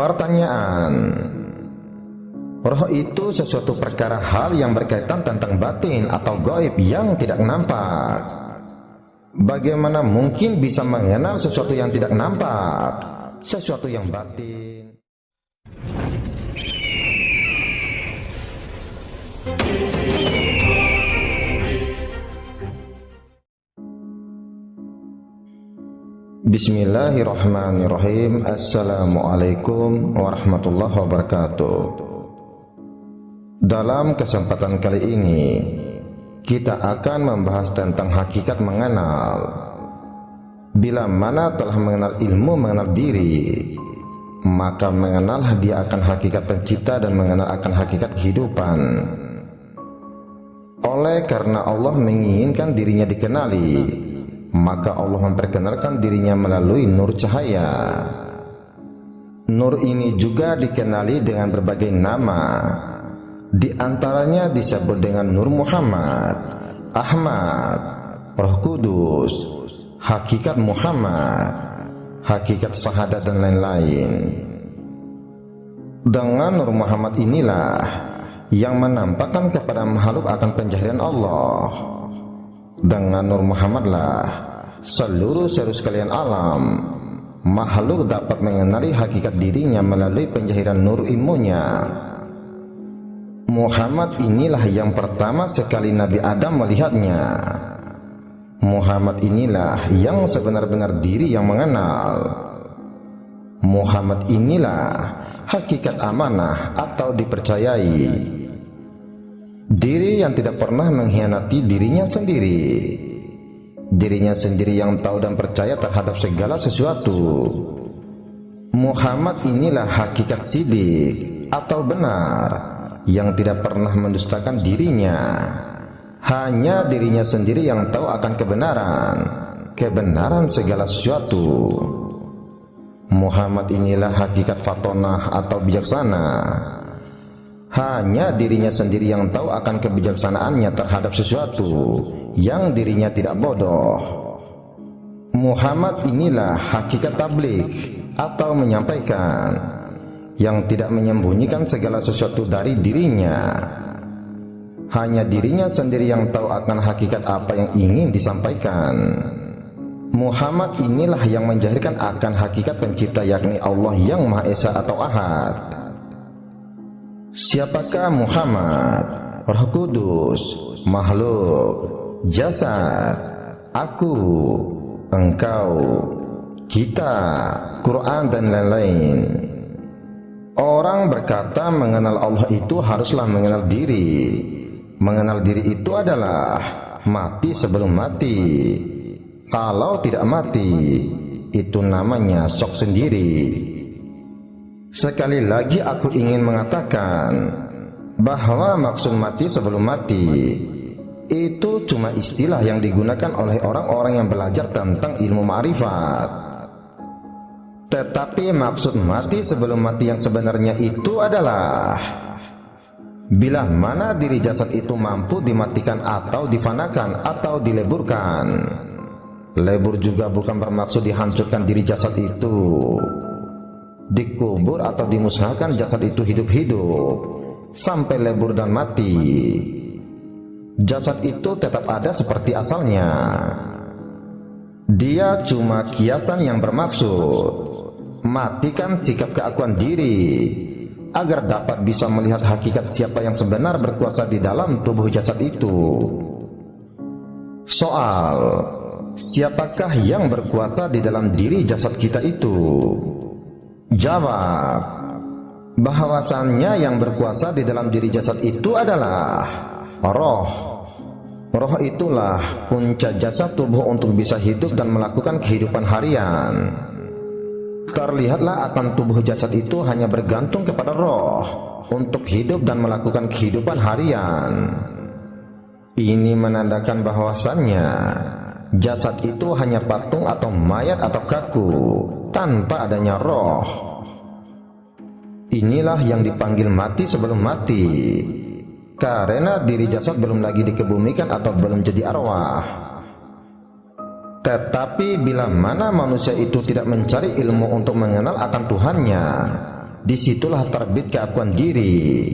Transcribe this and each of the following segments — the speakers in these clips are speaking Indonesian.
Pertanyaan: roh itu sesuatu perkara hal yang berkaitan tentang batin atau gaib yang tidak nampak. Bagaimana mungkin bisa mengenal sesuatu yang tidak nampak, sesuatu yang batin? Bismillahirrahmanirrahim. Assalamualaikum warahmatullahi wabarakatuh. Dalam kesempatan kali ini kita akan membahas tentang hakikat mengenal. Bila mana telah mengenal ilmu mengenal diri, maka mengenal dia akan hakikat pencipta dan mengenal akan hakikat kehidupan. Oleh karena Allah menginginkan dirinya dikenali, maka Allah memperkenalkan dirinya melalui nur cahaya. Nur ini juga dikenali dengan berbagai nama. Di antaranya disebut dengan Nur Muhammad, Ahmad, Roh Kudus, Hakikat Muhammad, Hakikat Syahadat dan lain-lain. Dengan Nur Muhammad inilah yang menampakkan kepada makhluk akan penjahiran Allah. Dengan Nur Muhammadlah seluruh sekalian alam makhluk dapat mengenali hakikat dirinya melalui penjahiran nur ilmunya. Muhammad inilah yang pertama sekali Nabi Adam melihatnya. Muhammad inilah yang sebenar-benar diri yang mengenal. Muhammad inilah hakikat amanah atau dipercayai. Diri yang tidak pernah mengkhianati dirinya sendiri. Dirinya sendiri yang tahu dan percaya terhadap segala sesuatu. Muhammad inilah hakikat sidik atau benar, yang tidak pernah mendustakan dirinya. Hanya dirinya sendiri yang tahu akan kebenaran segala sesuatu. Muhammad inilah hakikat fatonah atau bijaksana. Hanya dirinya sendiri yang tahu akan kebijaksanaannya terhadap sesuatu, yang dirinya tidak bodoh. Muhammad inilah hakikat tabligh atau menyampaikan, yang tidak menyembunyikan segala sesuatu dari dirinya. Hanya dirinya sendiri yang tahu akan hakikat apa yang ingin disampaikan. Muhammad inilah yang menjahirkan akan hakikat pencipta, yakni Allah yang Maha Esa atau Ahad. Siapakah Muhammad? Roh Kudus, makhluk, jasad, aku, engkau, kita, Quran dan lain-lain. Orang berkata mengenal Allah itu haruslah mengenal diri. Mengenal diri itu adalah mati sebelum mati. Kalau tidak mati, itu namanya sok sendiri. Sekali lagi aku ingin mengatakan bahwa maksud mati sebelum mati itu cuma istilah yang digunakan oleh orang-orang yang belajar tentang ilmu ma'rifat. Tetapi maksud mati sebelum mati yang sebenarnya itu adalah bila mana diri jasad itu mampu dimatikan atau difanakan atau dileburkan. Lebur juga bukan bermaksud dihancurkan diri jasad itu, dikubur atau dimusnahkan jasad itu hidup-hidup sampai lebur dan mati. Jasad itu tetap ada seperti asalnya. Dia cuma kiasan yang bermaksud matikan sikap keakuan diri agar dapat bisa melihat hakikat siapa yang sebenar berkuasa di dalam tubuh jasad itu. Soal siapakah yang berkuasa di dalam diri jasad kita itu? Jawab, bahwasannya yang berkuasa di dalam diri jasad itu adalah roh. Roh itulah punca jasad tubuh untuk bisa hidup dan melakukan kehidupan harian. Terlihatlah akan tubuh jasad itu hanya bergantung kepada roh untuk hidup dan melakukan kehidupan harian. Ini menandakan bahwasannya jasad itu hanya patung atau mayat atau kaku tanpa adanya roh. Inilah yang dipanggil mati sebelum mati, karena diri jasad belum lagi dikebumikan atau belum jadi arwah. Tetapi bila mana manusia itu tidak mencari ilmu untuk mengenal akan Tuhannya, disitulah terbit keakuan diri,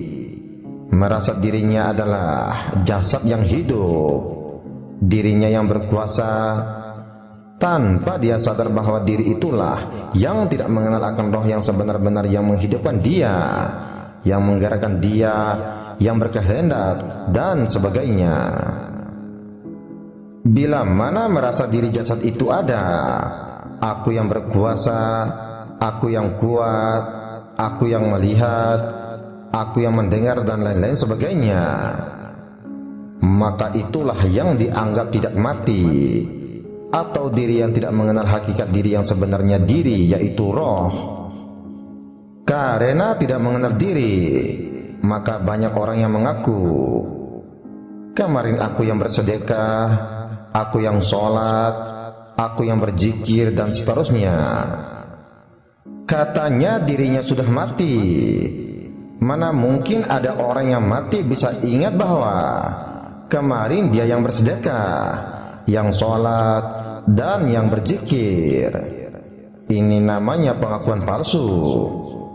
merasa dirinya adalah jasad yang hidup, dirinya yang berkuasa, tanpa dia sadar bahwa diri itulah yang tidak mengenal akan roh yang sebenar-benar yang menghidupkan dia, yang menggerakkan dia, yang berkehendak, dan sebagainya. Bila mana merasa diri jasad itu ada, aku yang berkuasa, aku yang kuat, aku yang melihat, aku yang mendengar, dan lain-lain sebagainya, maka itulah yang dianggap tidak mati, atau diri yang tidak mengenal hakikat diri yang sebenarnya diri, yaitu roh. Karena tidak mengenal diri, maka banyak orang yang mengaku, kemarin aku yang bersedekah, aku yang sholat, aku yang berzikir, dan seterusnya. Katanya dirinya sudah mati. Mana mungkin ada orang yang mati bisa ingat bahwa kemarin dia yang bersedekah, yang sholat, dan yang berzikir. Ini namanya pengakuan palsu,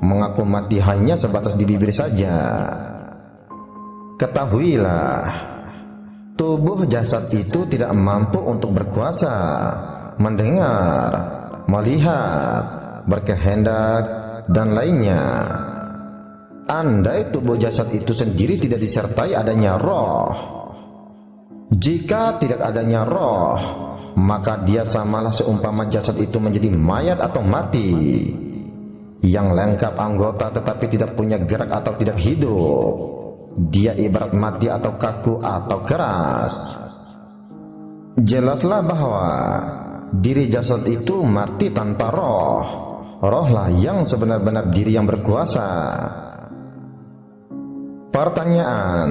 mengaku mati hanya sebatas di bibir saja. Ketahuilah, tubuh jasad itu tidak mampu untuk berkuasa, mendengar, melihat, berkehendak, dan lainnya. Andai tubuh jasad itu sendiri tidak disertai adanya roh, jika tidak adanya roh, maka dia samalah seumpama jasad itu menjadi mayat atau mati, yang lengkap anggota tetapi tidak punya gerak atau tidak hidup. Dia ibarat mati atau kaku atau keras. Jelaslah bahwa diri jasad itu mati tanpa roh. Rohlah yang sebenar-benar diri yang berkuasa. Pertanyaan: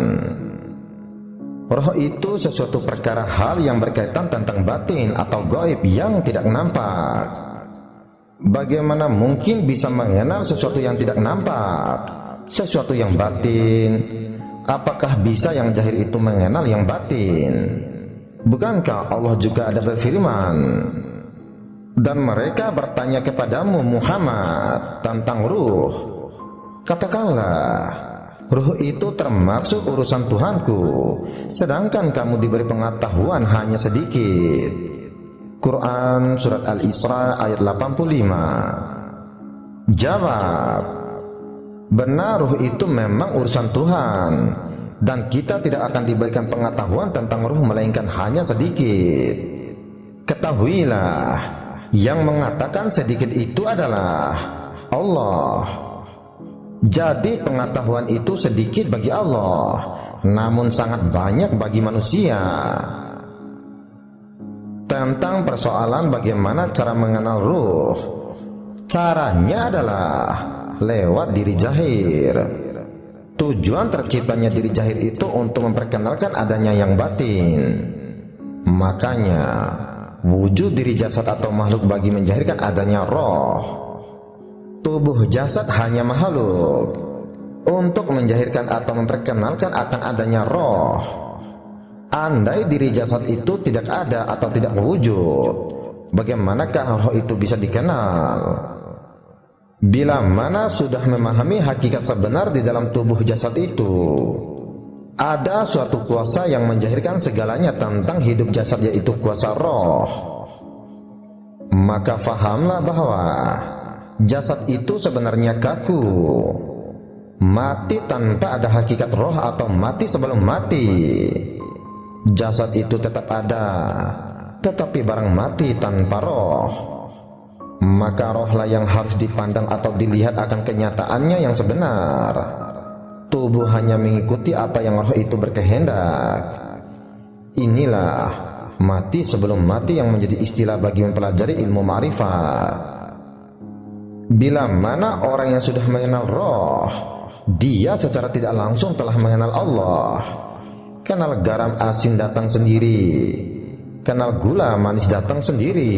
roh itu sesuatu perkara hal yang berkaitan tentang batin atau gaib yang tidak nampak. Bagaimana mungkin bisa mengenal sesuatu yang tidak nampak, sesuatu yang batin? Apakah bisa yang zahir itu mengenal yang batin? Bukankah Allah juga ada berfirman, dan mereka bertanya kepadamu Muhammad tentang ruh. Katakanlah, ruh itu termasuk urusan Tuhanku, sedangkan kamu diberi pengetahuan hanya sedikit. Quran Surat Al-Isra ayat 85. Jawab: benar, ruh itu memang urusan Tuhan, dan kita tidak akan diberikan pengetahuan tentang ruh melainkan hanya sedikit. Ketahuilah, yang mengatakan sedikit itu adalah Allah. Jadi pengetahuan itu sedikit bagi Allah, namun sangat banyak bagi manusia. Tentang persoalan bagaimana cara mengenal ruh, caranya adalah lewat diri zahir. Tujuan terciptanya diri zahir itu untuk memperkenalkan adanya yang batin. Makanya wujud diri jasad atau makhluk bagi menjahirkan adanya roh. Tubuh jasad hanya makhluk untuk menjahirkan atau memperkenalkan akan adanya roh. Andai diri jasad itu tidak ada atau tidak wujud, bagaimanakah roh itu bisa dikenal? Bila mana sudah memahami hakikat sebenar di dalam tubuh jasad itu, ada suatu kuasa yang menjahirkan segalanya tentang hidup jasad, yaitu kuasa roh. Maka fahamlah bahwa jasad itu sebenarnya kaku, mati tanpa ada hakikat roh, atau mati sebelum mati. Jasad itu tetap ada, tetapi barang mati tanpa roh, maka rohlah yang harus dipandang atau dilihat akan kenyataannya yang sebenar. Tubuh hanya mengikuti apa yang roh itu berkehendak. Inilah mati sebelum mati yang menjadi istilah bagi mempelajari ilmu ma'rifat. Bila mana orang yang sudah mengenal roh, dia secara tidak langsung telah mengenal Allah. Kenal garam asin datang sendiri, kenal gula manis datang sendiri.